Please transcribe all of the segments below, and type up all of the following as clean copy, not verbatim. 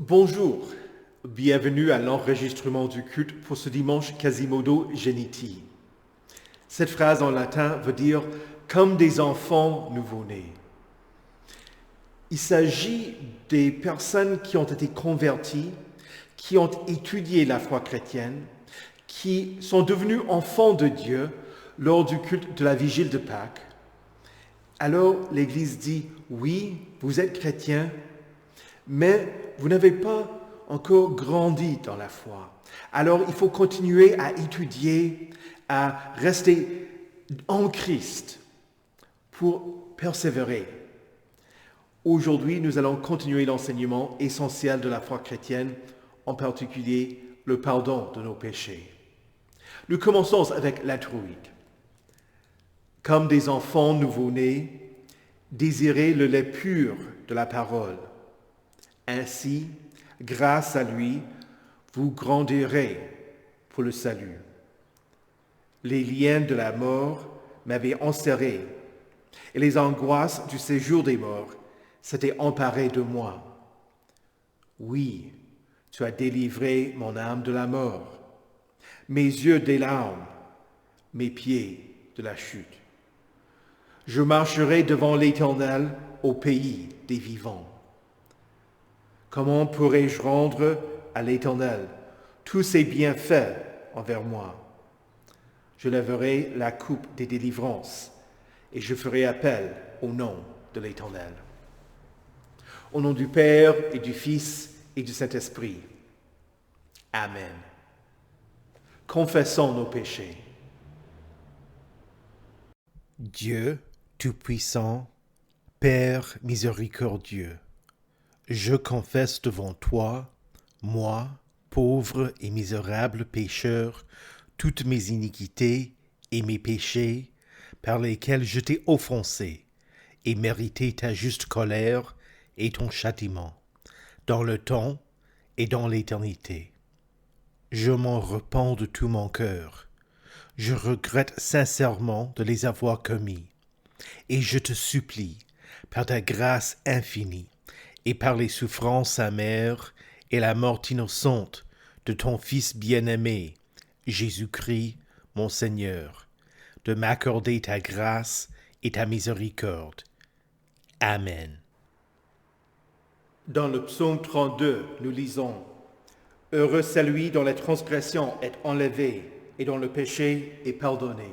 Bonjour, bienvenue à l'enregistrement du culte pour ce dimanche Quasimodo Geniti. Cette phrase en latin veut dire « comme des enfants nouveau-nés ». Il s'agit des personnes qui ont été converties, qui ont étudié la foi chrétienne, qui sont devenues enfants de Dieu lors du culte de la vigile de Pâques. Alors l'Église dit « oui, vous êtes chrétiens, mais vous n'avez pas encore grandi dans la foi. Alors il faut continuer à étudier, à rester en Christ pour persévérer. Aujourd'hui, nous allons continuer l'enseignement essentiel de la foi chrétienne, en particulier le pardon de nos péchés. Nous commençons avec l'introïde. Comme des enfants nouveau-nés, désirez le lait pur de la parole. Ainsi, grâce à lui, vous grandirez pour le salut. Les liens de la mort m'avaient enserré, et les angoisses du séjour des morts s'étaient emparées de moi. Oui, tu as délivré mon âme de la mort, mes yeux des larmes, mes pieds de la chute. Je marcherai devant l'Éternel au pays des vivants. Comment pourrais-je rendre à l'Éternel tous ses bienfaits envers moi? Je lèverai la coupe des délivrances et je ferai appel au nom de l'Éternel. Au nom du Père et du Fils et du Saint-Esprit. Amen. Confessons nos péchés. Dieu Tout-Puissant, Père miséricordieux, je confesse devant toi, moi, pauvre et misérable pécheur, toutes mes iniquités et mes péchés par lesquels je t'ai offensé et mérité ta juste colère et ton châtiment, dans le temps et dans l'éternité. Je m'en repens de tout mon cœur. Je regrette sincèrement de les avoir commis, et je te supplie, par ta grâce infinie, et par les souffrances amères et la mort innocente de ton Fils bien-aimé, Jésus-Christ, mon Seigneur, de m'accorder ta grâce et ta miséricorde. Amen. Dans le psaume 32, nous lisons « Heureux celui dont la transgression est enlevée et dont le péché est pardonné.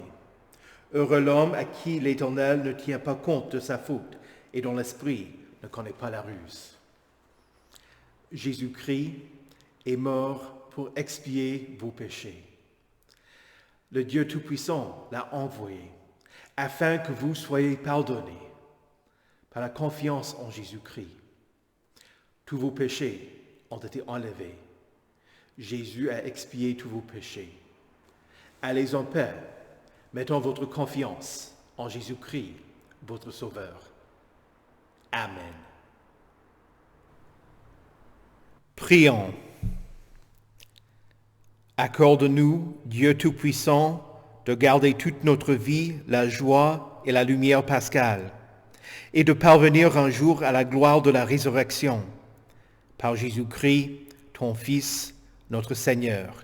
Heureux l'homme à qui l'Éternel ne tient pas compte de sa faute et dont l'esprit ne connaît pas la ruse. » Jésus-Christ est mort pour expier vos péchés. Le Dieu Tout-Puissant l'a envoyé afin que vous soyez pardonnés par la confiance en Jésus-Christ. Tous vos péchés ont été enlevés. Jésus a expié tous vos péchés. Allez en paix, mettons votre confiance en Jésus-Christ, votre Sauveur. Amen. Prions. Accorde-nous, Dieu Tout-Puissant, de garder toute notre vie la joie et la lumière pascale, et de parvenir un jour à la gloire de la résurrection, par Jésus-Christ, ton Fils, notre Seigneur,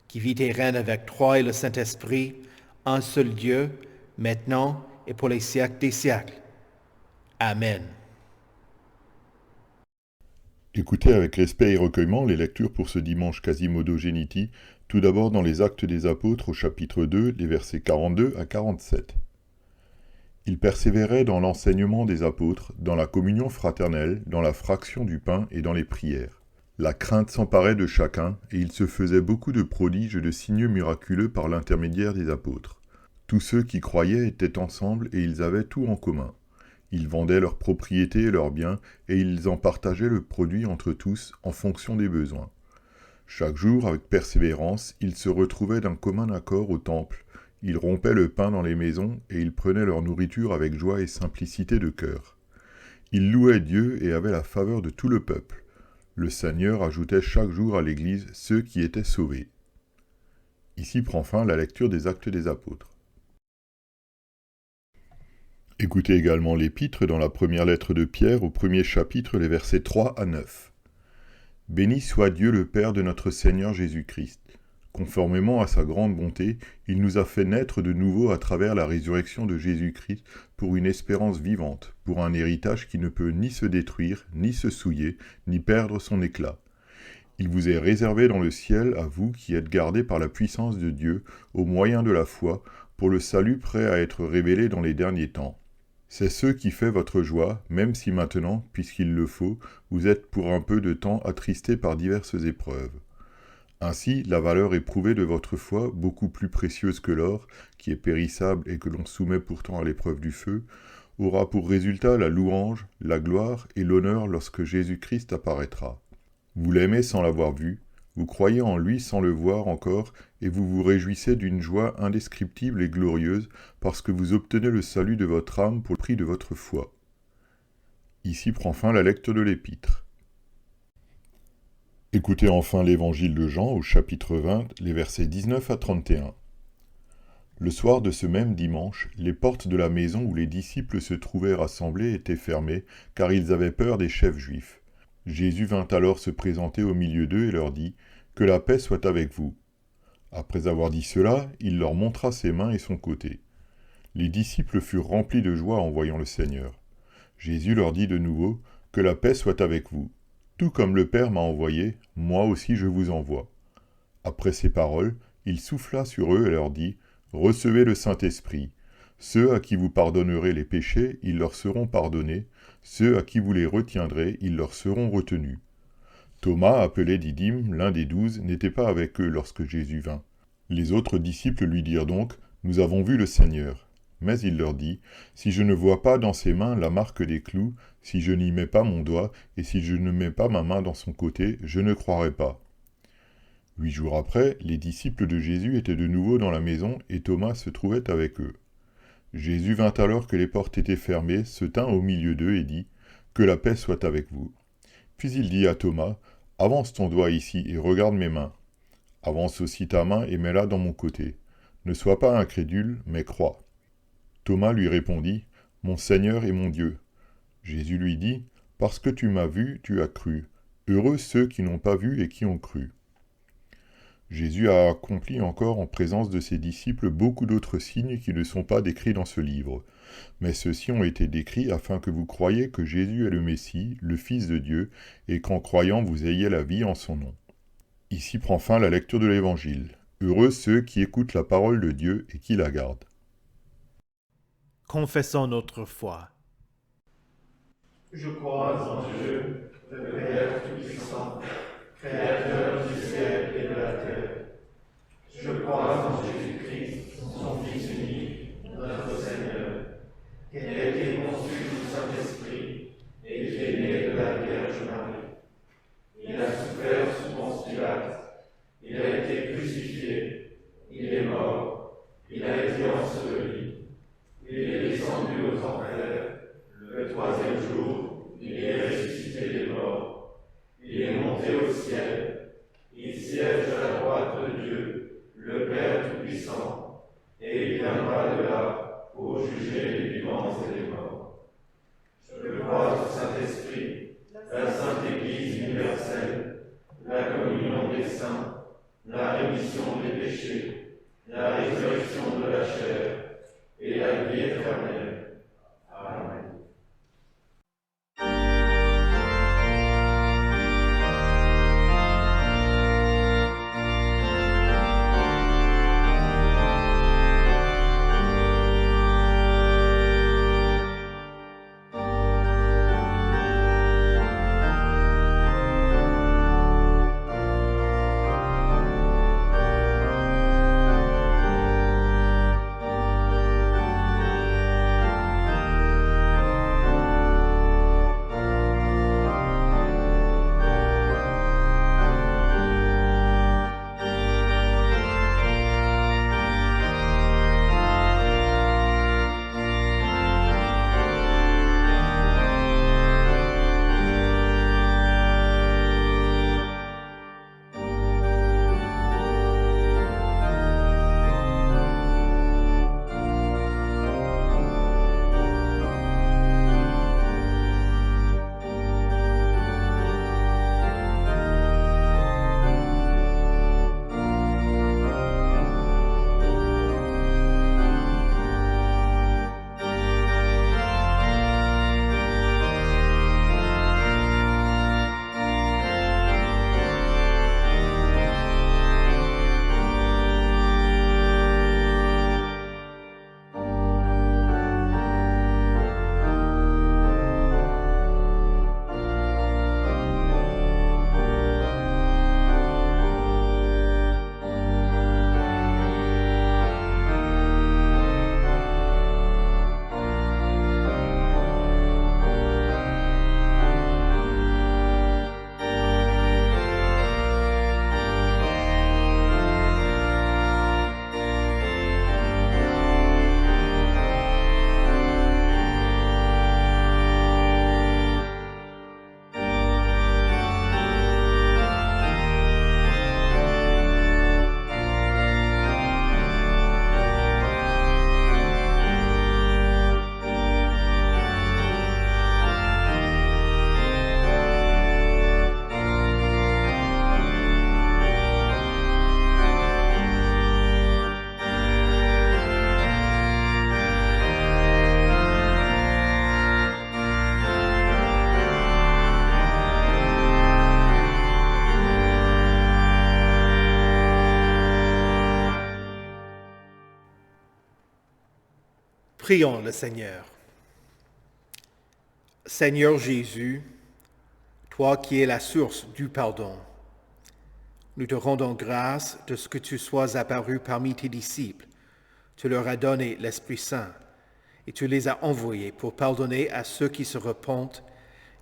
qui vit et règne avec toi et le Saint-Esprit, un seul Dieu, maintenant et pour les siècles des siècles. Amen. Écoutez avec respect et recueillement les lectures pour ce dimanche Quasimodo Geniti, tout d'abord dans les Actes des Apôtres au chapitre 2, les versets 42 à 47. Ils persévéraient dans l'enseignement des apôtres, dans la communion fraternelle, dans la fraction du pain et dans les prières. La crainte s'emparait de chacun, et il se faisait beaucoup de prodiges et de signes miraculeux par l'intermédiaire des apôtres. Tous ceux qui croyaient étaient ensemble et ils avaient tout en commun. Ils vendaient leurs propriétés et leurs biens, et ils en partageaient le produit entre tous en fonction des besoins. Chaque jour, avec persévérance, ils se retrouvaient d'un commun accord au temple. Ils rompaient le pain dans les maisons, et ils prenaient leur nourriture avec joie et simplicité de cœur. Ils louaient Dieu et avaient la faveur de tout le peuple. Le Seigneur ajoutait chaque jour à l'Église ceux qui étaient sauvés. Ici prend fin la lecture des Actes des Apôtres. Écoutez également l'épître dans la première lettre de Pierre au premier chapitre, les versets 3 à 9. Béni soit Dieu le Père de notre Seigneur Jésus-Christ. Conformément à sa grande bonté, il nous a fait naître de nouveau à travers la résurrection de Jésus-Christ pour une espérance vivante, pour un héritage qui ne peut ni se détruire, ni se souiller, ni perdre son éclat. Il vous est réservé dans le ciel à vous qui êtes gardés par la puissance de Dieu au moyen de la foi pour le salut prêt à être révélé dans les derniers temps. C'est ce qui fait votre joie, même si maintenant, puisqu'il le faut, vous êtes pour un peu de temps attristés par diverses épreuves. Ainsi, la valeur éprouvée de votre foi, beaucoup plus précieuse que l'or, qui est périssable et que l'on soumet pourtant à l'épreuve du feu, aura pour résultat la louange, la gloire et l'honneur lorsque Jésus-Christ apparaîtra. Vous l'aimez sans l'avoir vu, vous croyez en lui sans le voir encore, et vous vous réjouissez d'une joie indescriptible et glorieuse, parce que vous obtenez le salut de votre âme pour le prix de votre foi. Ici prend fin la lecture de l'Épître. Écoutez enfin l'Évangile de Jean au chapitre 20, les versets 19 à 31. Le soir de ce même dimanche, les portes de la maison où les disciples se trouvaient rassemblés étaient fermées, car ils avaient peur des chefs juifs. Jésus vint alors se présenter au milieu d'eux et leur dit « Que la paix soit avec vous ». Après avoir dit cela, il leur montra ses mains et son côté. Les disciples furent remplis de joie en voyant le Seigneur. Jésus leur dit de nouveau « Que la paix soit avec vous ». Tout comme le Père m'a envoyé, moi aussi je vous envoie. Après ces paroles, il souffla sur eux et leur dit, « Recevez le Saint-Esprit. Ceux à qui vous pardonnerez les péchés, ils leur seront pardonnés. Ceux à qui vous les retiendrez, ils leur seront retenus. » Thomas, appelé Didyme, l'un des 12, n'était pas avec eux lorsque Jésus vint. Les autres disciples lui dirent donc, « Nous avons vu le Seigneur. » Mais il leur dit, « Si je ne vois pas dans ses mains la marque des clous, si je n'y mets pas mon doigt, et si je ne mets pas ma main dans son côté, je ne croirai pas. » 8 jours après, les disciples de Jésus étaient de nouveau dans la maison, et Thomas se trouvait avec eux. Jésus vint alors que les portes étaient fermées, se tint au milieu d'eux et dit, « Que la paix soit avec vous. » Puis il dit à Thomas, « Avance ton doigt ici et regarde mes mains. Avance aussi ta main et mets-la dans mon côté. Ne sois pas incrédule, mais crois. » Thomas lui répondit, « Mon Seigneur et mon Dieu. » Jésus lui dit, « Parce que tu m'as vu, tu as cru. Heureux ceux qui n'ont pas vu et qui ont cru. » Jésus a accompli encore en présence de ses disciples beaucoup d'autres signes qui ne sont pas décrits dans ce livre. Mais ceux-ci ont été décrits afin que vous croyiez que Jésus est le Messie, le Fils de Dieu, et qu'en croyant vous ayez la vie en son nom. Ici prend fin la lecture de l'Évangile. Heureux ceux qui écoutent la parole de Dieu et qui la gardent. Confessons notre foi. Je crois en Dieu, le Père Tout-Puissant, Créateur du ciel et de la terre. Je crois en Jésus-Christ, son Fils unique, notre Seigneur, qui a été conçu du Saint-Esprit et qui est né de la Vierge Marie. Il a souffert sous Ponce Pilate, il a été crucifié, il est mort, il a été enseveli, il est descendu aux enfers, le troisième jour, il est ressuscité des morts, il est monté au ciel, il siège à la droite de Dieu, le Père Tout-Puissant, et il viendra de là pour juger les vivants et les morts. Je crois au Saint-Esprit, la Sainte Église universelle, la communion des saints, la rémission des péchés, la résurrection de la chair et la vie éternelle. Amen. Prions le Seigneur. Seigneur Jésus, toi qui es la source du pardon, nous te rendons grâce de ce que tu sois apparu parmi tes disciples. Tu leur as donné l'Esprit Saint et tu les as envoyés pour pardonner à ceux qui se repentent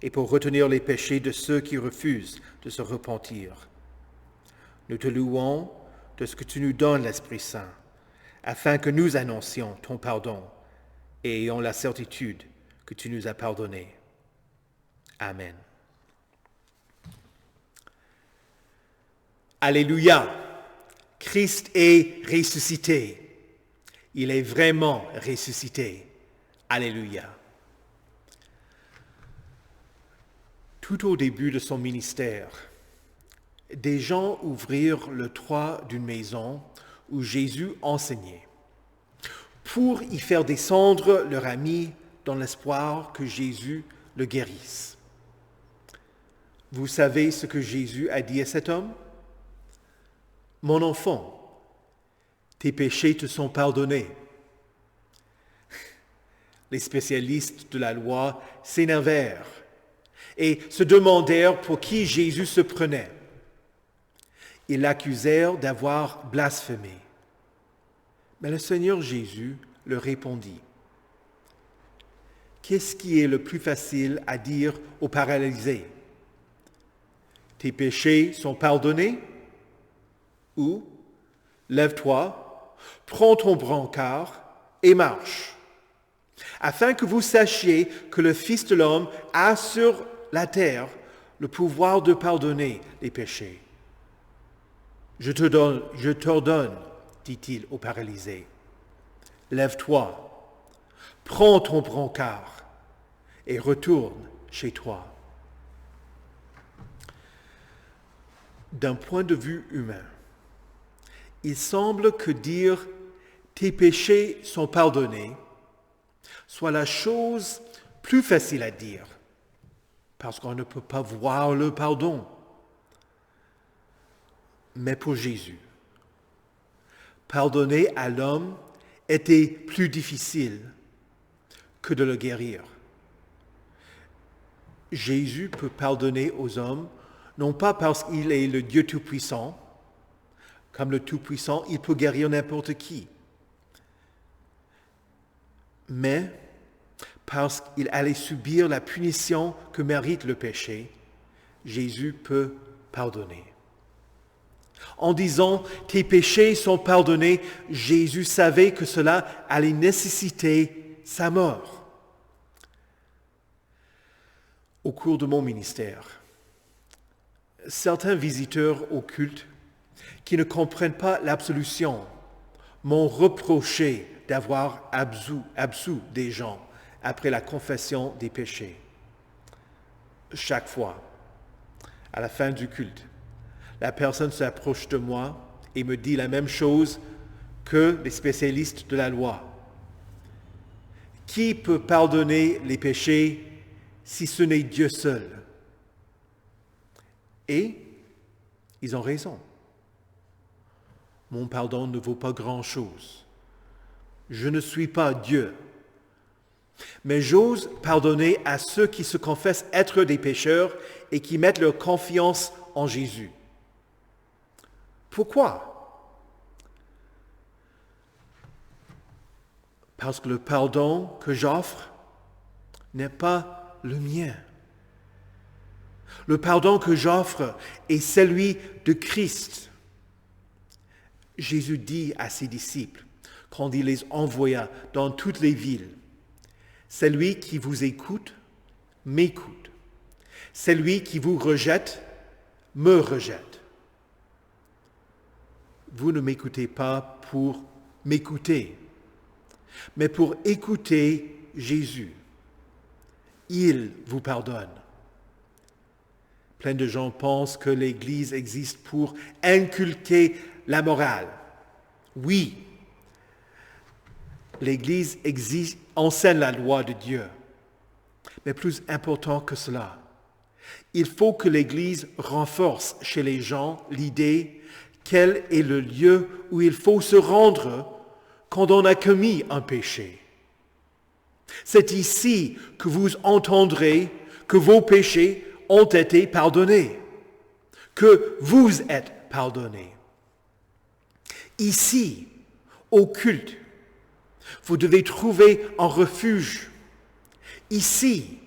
et pour retenir les péchés de ceux qui refusent de se repentir. Nous te louons de ce que tu nous donnes l'Esprit Saint, afin que nous annoncions ton pardon et ayons la certitude que tu nous as pardonné. Amen. Alléluia! Christ est ressuscité. Il est vraiment ressuscité. Alléluia! Tout au début de son ministère, des gens ouvrirent le toit d'une maison où Jésus enseignait, pour y faire descendre leur ami dans l'espoir que Jésus le guérisse. Vous savez ce que Jésus a dit à cet homme? « Mon enfant, tes péchés te sont pardonnés. » Les spécialistes de la loi s'énervèrent et se demandèrent pour qui Jésus se prenait. Ils l'accusèrent d'avoir blasphémé. Mais le Seigneur Jésus leur répondit. Qu'est-ce qui est le plus facile à dire aux paralysés? Tes péchés sont pardonnés? Ou, lève-toi, prends ton brancard et marche, afin que vous sachiez que le Fils de l'homme a sur la terre le pouvoir de pardonner les péchés. Je t'ordonne, dit-il au paralysé, lève-toi, prends ton brancard et retourne chez toi. D'un point de vue humain, il semble que dire « tes péchés sont pardonnés » soit la chose plus facile à dire, parce qu'on ne peut pas voir le pardon. Mais pour Jésus, pardonner à l'homme était plus difficile que de le guérir. Jésus peut pardonner aux hommes, non pas parce qu'il est le Dieu Tout-Puissant. Comme le Tout-Puissant, il peut guérir n'importe qui. Mais parce qu'il allait subir la punition que mérite le péché, Jésus peut pardonner. En disant « tes péchés sont pardonnés », Jésus savait que cela allait nécessiter sa mort. Au cours de mon ministère, certains visiteurs au culte qui ne comprennent pas l'absolution m'ont reproché d'avoir absous des gens après la confession des péchés. Chaque fois, à la fin du culte, la personne s'approche de moi et me dit la même chose que les spécialistes de la loi. Qui peut pardonner les péchés si ce n'est Dieu seul? Et ils ont raison. Mon pardon ne vaut pas grand-chose. Je ne suis pas Dieu. Mais j'ose pardonner à ceux qui se confessent être des pécheurs et qui mettent leur confiance en Jésus. Pourquoi? Parce que le pardon que j'offre n'est pas le mien. Le pardon que j'offre est celui de Christ. Jésus dit à ses disciples, quand il les envoya dans toutes les villes, « Celui qui vous écoute, m'écoute. Celui qui vous rejette, me rejette. » Vous ne m'écoutez pas pour m'écouter, mais pour écouter Jésus. Il vous pardonne. Plein de gens pensent que l'Église existe pour inculquer la morale. Oui, l'Église enseigne la loi de Dieu. Mais plus important que cela, il faut que l'Église renforce chez les gens l'idée quel est le lieu où il faut se rendre quand on a commis un péché. C'est ici que vous entendrez que vos péchés ont été pardonnés, que vous êtes pardonnés. Ici, au culte, vous devez trouver un refuge. Ici,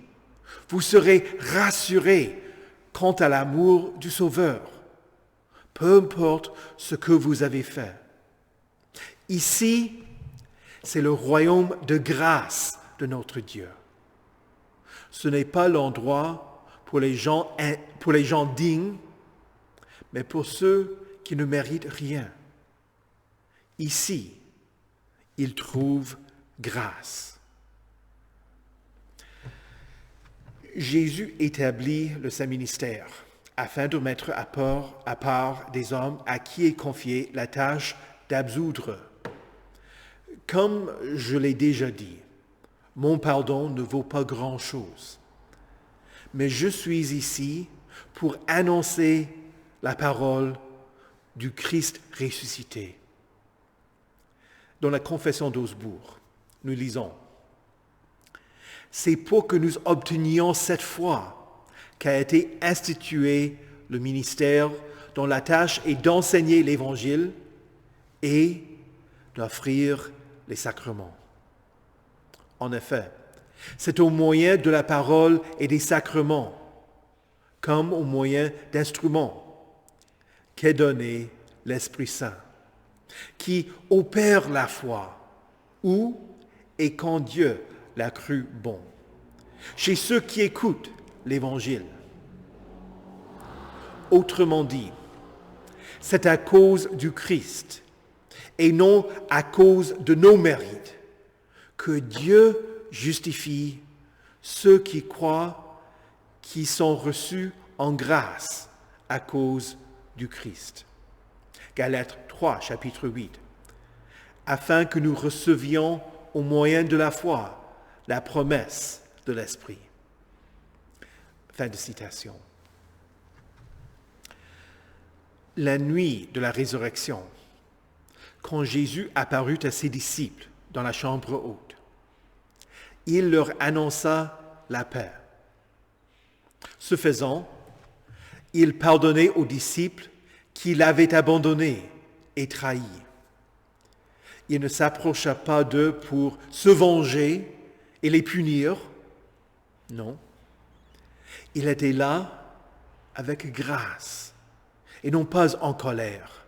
vous serez rassurés quant à l'amour du Sauveur, peu importe ce que vous avez fait. Ici, c'est le royaume de grâce de notre Dieu. Ce n'est pas l'endroit pour les gens dignes, mais pour ceux qui ne méritent rien. Ici, ils trouvent grâce. Jésus établit le saint ministère afin de mettre à part des hommes à qui est confiée la tâche d'absoudre. Comme je l'ai déjà dit, mon pardon ne vaut pas grand-chose. Mais je suis ici pour annoncer la parole du Christ ressuscité. Dans la confession d'Augsbourg, nous lisons « C'est pour que nous obtenions cette foi qu'a été institué le ministère dont la tâche est d'enseigner l'Évangile et d'offrir les sacrements. » En effet, c'est au moyen de la parole et des sacrements, comme au moyen d'instruments, qu'est donné l'Esprit Saint, qui opère la foi, où et quand Dieu l'a cru bon, chez ceux qui écoutent l'Évangile. Autrement dit, c'est à cause du Christ et non à cause de nos mérites que Dieu justifie ceux qui croient, qui sont reçus en grâce à cause du Christ. Galates 3, chapitre 8. Afin que nous recevions au moyen de la foi la promesse de l'Esprit. Fin de citation. La nuit de la résurrection, quand Jésus apparut à ses disciples dans la chambre haute, il leur annonça la paix. Ce faisant, il pardonnait aux disciples qui l'avaient abandonné et trahi. Il ne s'approcha pas d'eux pour se venger et les punir. Non. Il était là avec grâce et non pas en colère.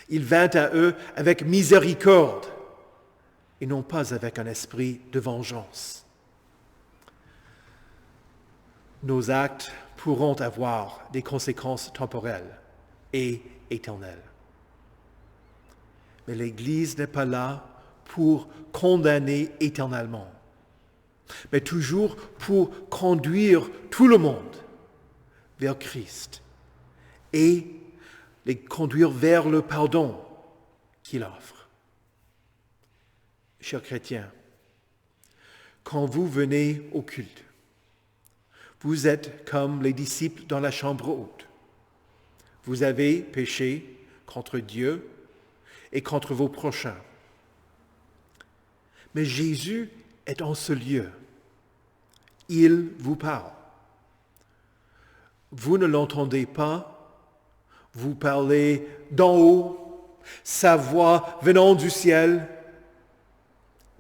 Il vint à eux avec miséricorde et non pas avec un esprit de vengeance. Nos actes pourront avoir des conséquences temporelles et éternelles. Mais l'Église n'est pas là pour condamner éternellement, mais toujours pour conduire tout le monde vers Christ et les conduire vers le pardon qu'il offre. Chers chrétiens, quand vous venez au culte, vous êtes comme les disciples dans la chambre haute. Vous avez péché contre Dieu et contre vos prochains. Mais Jésus est en ce lieu. Il vous parle. Vous ne l'entendez pas. Vous parlez d'en haut, sa voix venant du ciel.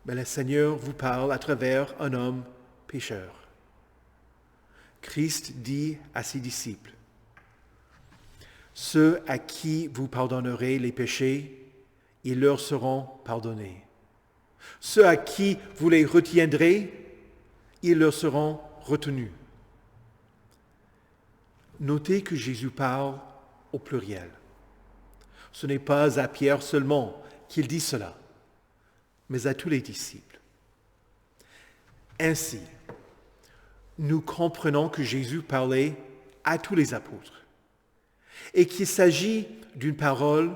Mais le Seigneur vous parle à travers un homme pécheur. Christ dit à ses disciples, « Ceux à qui vous pardonnerez les péchés, ils leur seront pardonnés. Ceux à qui vous les retiendrez, ils leur seront retenus. » Notez que Jésus parle au pluriel. Ce n'est pas à Pierre seulement qu'il dit cela, mais à tous les disciples. Ainsi, nous comprenons que Jésus parlait à tous les apôtres et qu'il s'agit d'une parole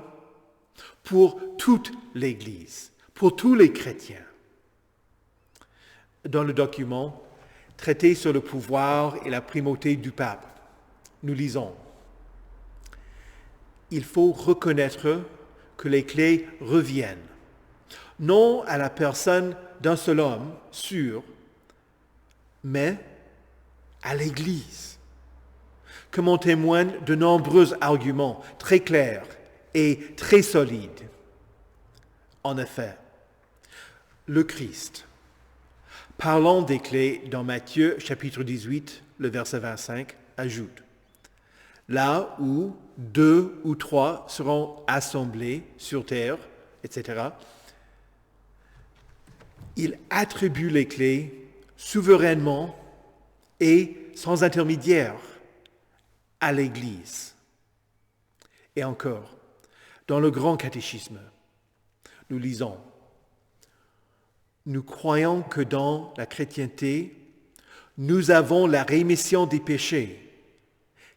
pour toute l'Église, pour tous les chrétiens. Dans le document Traité sur le pouvoir et la primauté du pape, nous lisons « Il faut reconnaître que les clés reviennent, non à la personne d'un seul homme, sûr, mais à l'Église, comme en témoignent de nombreux arguments très clairs et très solides. En effet, le Christ, parlant des clés dans Matthieu chapitre 18, le verset 25, ajoute: là où 2 ou 3 seront assemblés sur terre, etc., il attribue les clés souverainement et sans intermédiaire à l'Église. Et encore, dans le grand catéchisme, nous lisons: nous croyons que dans la chrétienté, nous avons la rémission des péchés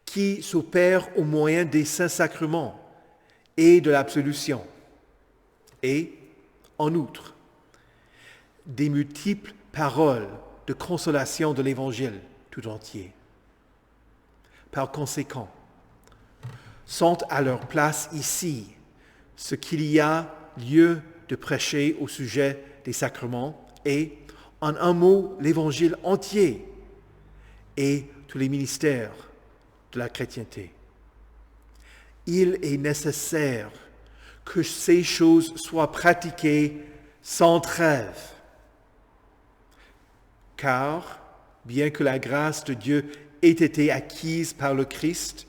qui s'opère au moyen des saints sacrements et de l'absolution. Et, en outre, des multiples paroles de consolation de l'Évangile tout entier. Par conséquent, sont à leur place ici ce qu'il y a lieu de prêcher au sujet des sacrements et, en un mot, l'Évangile entier et tous les ministères de la chrétienté. Il est nécessaire que ces choses soient pratiquées sans trêve, car, bien que la grâce de Dieu ait été acquise par le Christ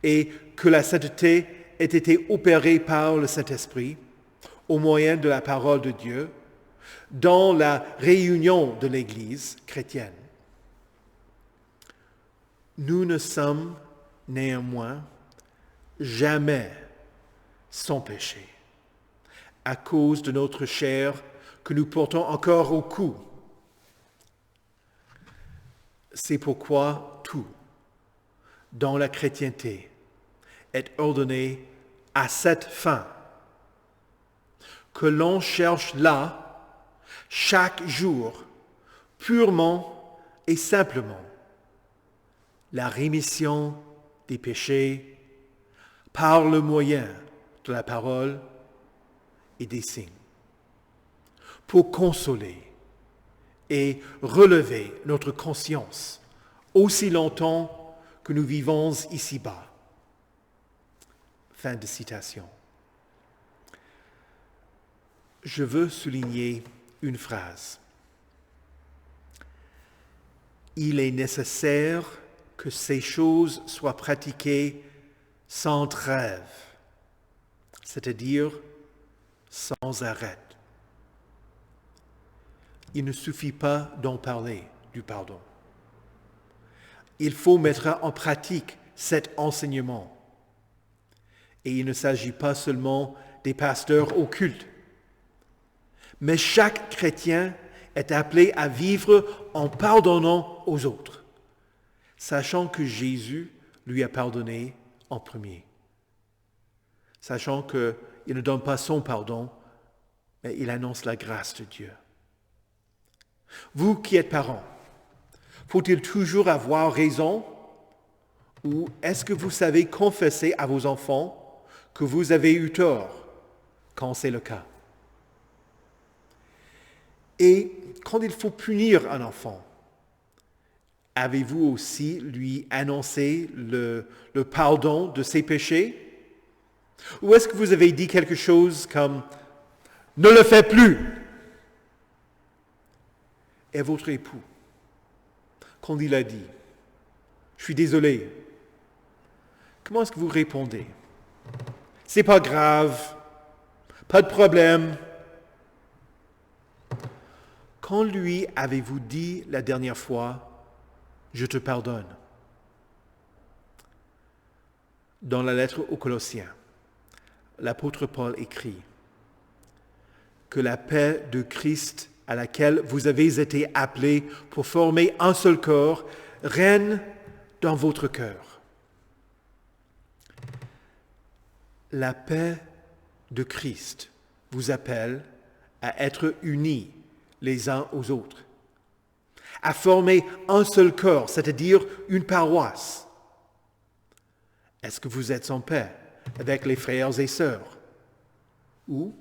et que la sainteté ait été opérée par le Saint-Esprit au moyen de la parole de Dieu, dans la réunion de l'Église chrétienne, nous ne sommes néanmoins jamais sans péché, à cause de notre chair que nous portons encore au cou. C'est pourquoi tout, dans la chrétienté, est ordonné à cette fin, que l'on cherche là, chaque jour, purement et simplement, la rémission des péchés par le moyen de la parole et des signes, pour consoler et relever notre conscience aussi longtemps que nous vivons ici-bas. Fin de citation. Je veux souligner une phrase. Il est nécessaire que ces choses soient pratiquées sans trêve, c'est-à-dire sans arrêt. Il ne suffit pas d'en parler, du pardon. Il faut mettre en pratique cet enseignement. Et il ne s'agit pas seulement des pasteurs au culte, mais chaque chrétien est appelé à vivre en pardonnant aux autres, sachant que Jésus lui a pardonné en premier. Sachant qu'il ne donne pas son pardon, mais il annonce la grâce de Dieu. Vous qui êtes parents, faut-il toujours avoir raison? Ou est-ce que vous savez confesser à vos enfants que vous avez eu tort quand c'est le cas? Et quand il faut punir un enfant, avez-vous aussi lui annoncé le pardon de ses péchés? Ou est-ce que vous avez dit quelque chose comme « Ne le fais plus » et votre époux, quand il a dit « Je suis désolé », comment est-ce que vous répondez? « C'est pas grave, pas de problème ». Quand lui avez-vous dit la dernière fois « Je te pardonne » Dans la lettre aux Colossiens, l'apôtre Paul écrit que la paix de Christ à laquelle vous avez été appelés pour former un seul corps règne dans votre cœur. La paix de Christ vous appelle à être unis les uns aux autres, à former un seul corps, c'est-à-dire une paroisse. Est-ce que vous êtes en paix avec les frères et sœurs? Ou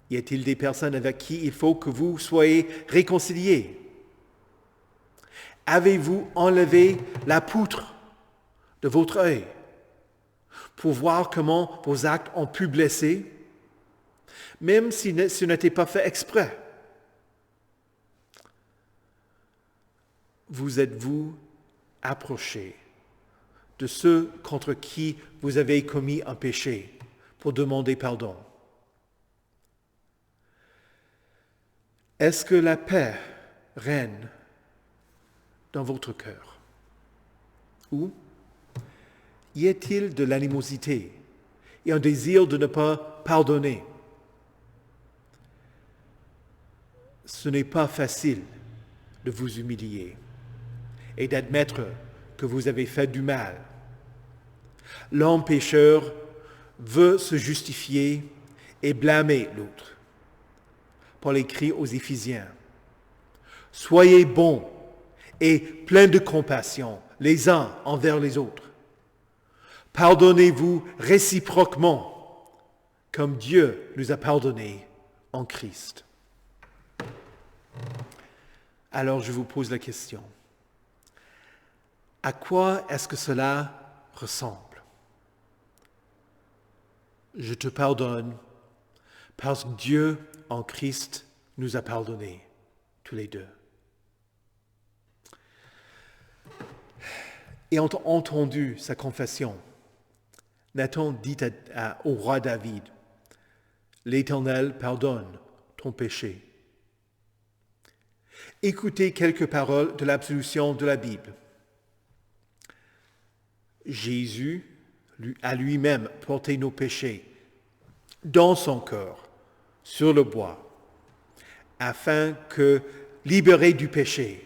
Y a-t-il des personnes avec qui il faut que vous soyez réconciliés? Avez-vous enlevé la poutre de votre œil pour voir comment vos actes ont pu blesser, même si ce n'était pas fait exprès? Vous êtes-vous approché de ceux contre qui vous avez commis un péché pour demander pardon? Est-ce que la paix règne dans votre cœur? Ou y a-t-il de l'animosité et un désir de ne pas pardonner? Ce n'est pas facile de vous humilier et d'admettre que vous avez fait du mal. L'homme pécheur veut se justifier et blâmer l'autre. Paul écrit aux Éphésiens: « Soyez bons et pleins de compassion les uns envers les autres. Pardonnez-vous réciproquement, comme Dieu nous a pardonnés en Christ. » Alors je vous pose la question: à quoi est-ce que cela ressemble? Je te pardonne parce que Dieu en Christ nous a pardonnés, tous les deux. Ayant entendu sa confession, Nathan dit au roi David: « L'Éternel pardonne ton péché. » Écoutez quelques paroles de l'absolution de la Bible. Jésus a lui-même porté nos péchés dans son corps, sur le bois, afin que, libérés du péché,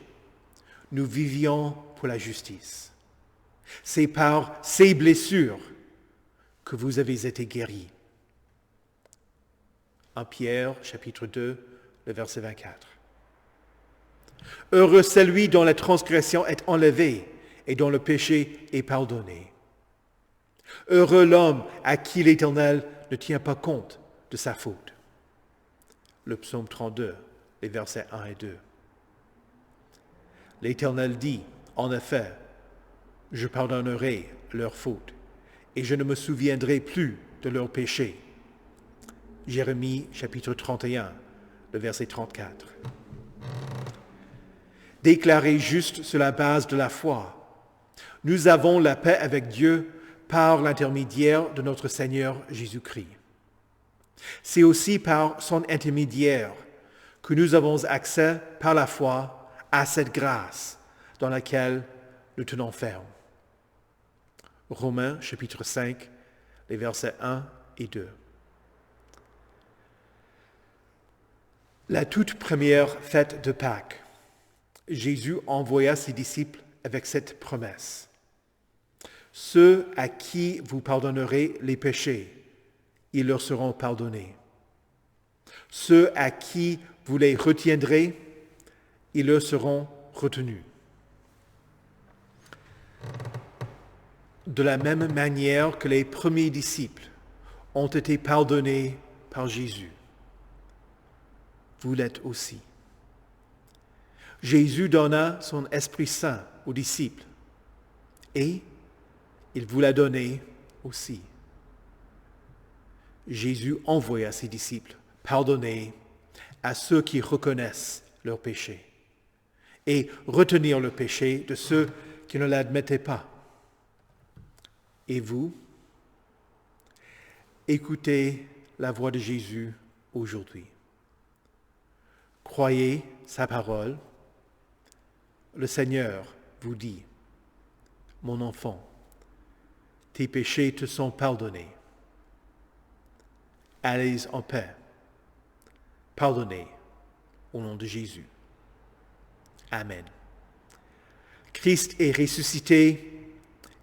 nous vivions pour la justice. C'est par ces blessures que vous avez été guéris. 1 Pierre, chapitre 2, le verset 24. Heureux celui dont la transgression est enlevée et dont le péché est pardonné. Heureux l'homme à qui l'Éternel ne tient pas compte de sa faute. Le psaume 32, les versets 1 et 2. L'Éternel dit, en effet, je pardonnerai leurs fautes et je ne me souviendrai plus de leurs péchés. Jérémie chapitre 31, le verset 34. Déclaré juste sur la base de la foi, nous avons la paix avec Dieu par l'intermédiaire de notre Seigneur Jésus-Christ. C'est aussi par son intermédiaire que nous avons accès par la foi à cette grâce dans laquelle nous tenons ferme. Romains chapitre 5, les versets 1 et 2. La toute première fête de Pâques, Jésus envoya ses disciples avec cette promesse. Ceux à qui vous pardonnerez les péchés, ils leur seront pardonnés. Ceux à qui vous les retiendrez, ils leur seront retenus. De la même manière que les premiers disciples ont été pardonnés par Jésus, vous l'êtes aussi. Jésus donna son Esprit Saint aux disciples et il vous l'a donné aussi. Jésus envoya ses disciples pardonner à ceux qui reconnaissent leurs péchés et retenir le péché de ceux qui ne l'admettaient pas. Et vous, écoutez la voix de Jésus aujourd'hui. Croyez sa parole. Le Seigneur vous dit, mon enfant, tes péchés te sont pardonnés. Allez en paix. Pardonnez au nom de Jésus. Amen. Christ est ressuscité.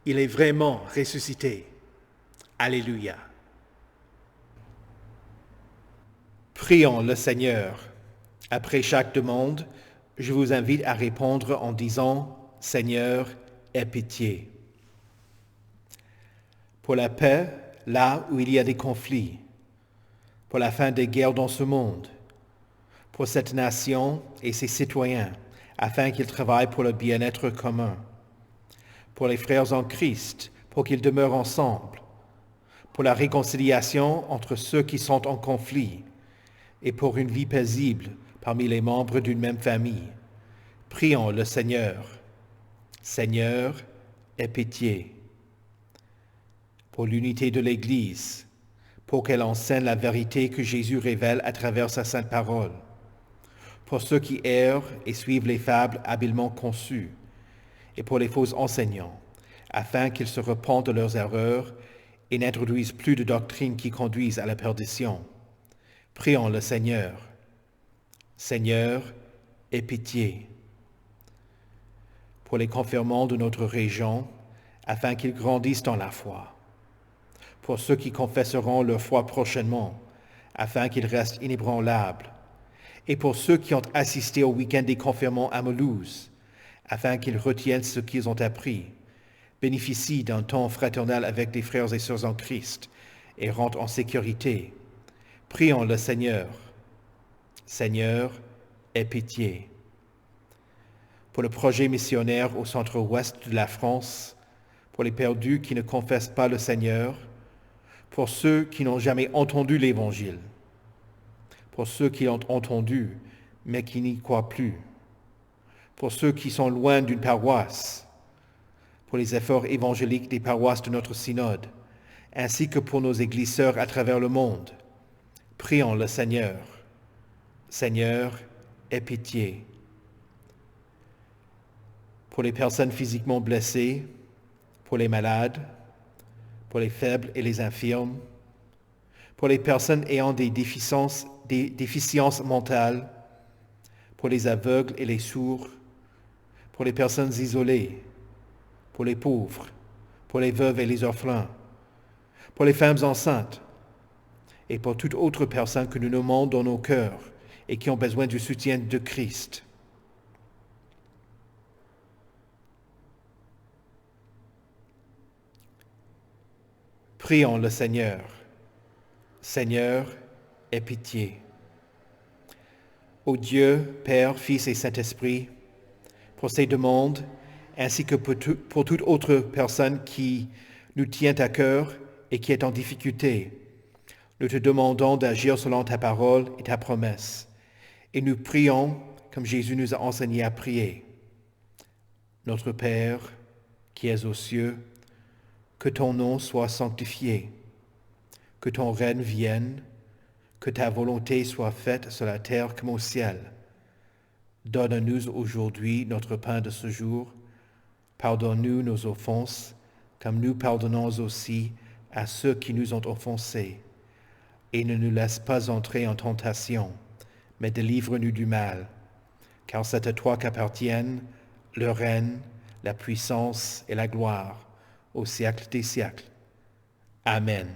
Il est vraiment ressuscité. Alléluia. Prions le Seigneur. Après chaque demande, je vous invite à répondre en disant « Seigneur, aie pitié ». Pour la paix, là où il y a des conflits, pour la fin des guerres dans ce monde, pour cette nation et ses citoyens, afin qu'ils travaillent pour le bien-être commun, pour les frères en Christ, pour qu'ils demeurent ensemble, pour la réconciliation entre ceux qui sont en conflit, et pour une vie paisible parmi les membres d'une même famille. Prions le Seigneur. Seigneur, aie pitié. Pour l'unité de l'Église, pour qu'elle enseigne la vérité que Jésus révèle à travers sa sainte parole, pour ceux qui errent et suivent les fables habilement conçues, et pour les faux enseignants, afin qu'ils se repentent de leurs erreurs et n'introduisent plus de doctrines qui conduisent à la perdition. Prions le Seigneur. Seigneur, aie pitié. Pour les confirmants de notre région, afin qu'ils grandissent dans la foi. Pour ceux qui confesseront leur foi prochainement, afin qu'ils restent inébranlables. Et pour ceux qui ont assisté au week-end des confirmants à Mulhouse, afin qu'ils retiennent ce qu'ils ont appris, bénéficient d'un temps fraternel avec des frères et sœurs en Christ et rentrent en sécurité. Prions le Seigneur. Seigneur, aie pitié. Pour le projet missionnaire au centre-ouest de la France, pour les perdus qui ne confessent pas le Seigneur, pour ceux qui n'ont jamais entendu l'Évangile, pour ceux qui l'ont entendu mais qui n'y croient plus, pour ceux qui sont loin d'une paroisse, pour les efforts évangéliques des paroisses de notre synode, ainsi que pour nos églises sœurs à travers le monde. Prions le Seigneur. Seigneur, aie pitié. Pour les personnes physiquement blessées, pour les malades, pour les faibles et les infirmes, pour les personnes ayant des déficiences mentales, pour les aveugles et les sourds, pour les personnes isolées, pour les pauvres, pour les veuves et les orphelins, pour les femmes enceintes, et pour toute autre personne que nous nommons dans nos cœurs et qui ont besoin du soutien de Christ. Prions le Seigneur. Seigneur, aie pitié. Ô Dieu, Père, Fils et Saint-Esprit, pour ces demandes, ainsi que pour toute autre personne qui nous tient à cœur et qui est en difficulté, nous te demandons d'agir selon ta parole et ta promesse, et nous prions comme Jésus nous a enseigné à prier. Notre Père, qui es aux cieux, que ton nom soit sanctifié, que ton règne vienne, que ta volonté soit faite sur la terre comme au ciel. Donne-nous aujourd'hui notre pain de ce jour. Pardonne-nous nos offenses, comme nous pardonnons aussi à ceux qui nous ont offensés. Et ne nous laisse pas entrer en tentation, mais délivre-nous du mal. Car c'est à toi qu'appartiennent le règne, la puissance et la gloire, au siècle des siècles. Amen.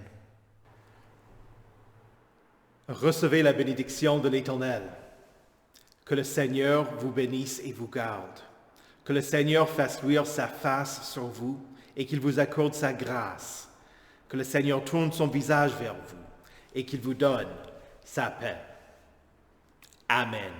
Recevez la bénédiction de l'Éternel. Que le Seigneur vous bénisse et vous garde. Que le Seigneur fasse luire sa face sur vous et qu'il vous accorde sa grâce. Que le Seigneur tourne son visage vers vous et qu'il vous donne sa paix. Amen.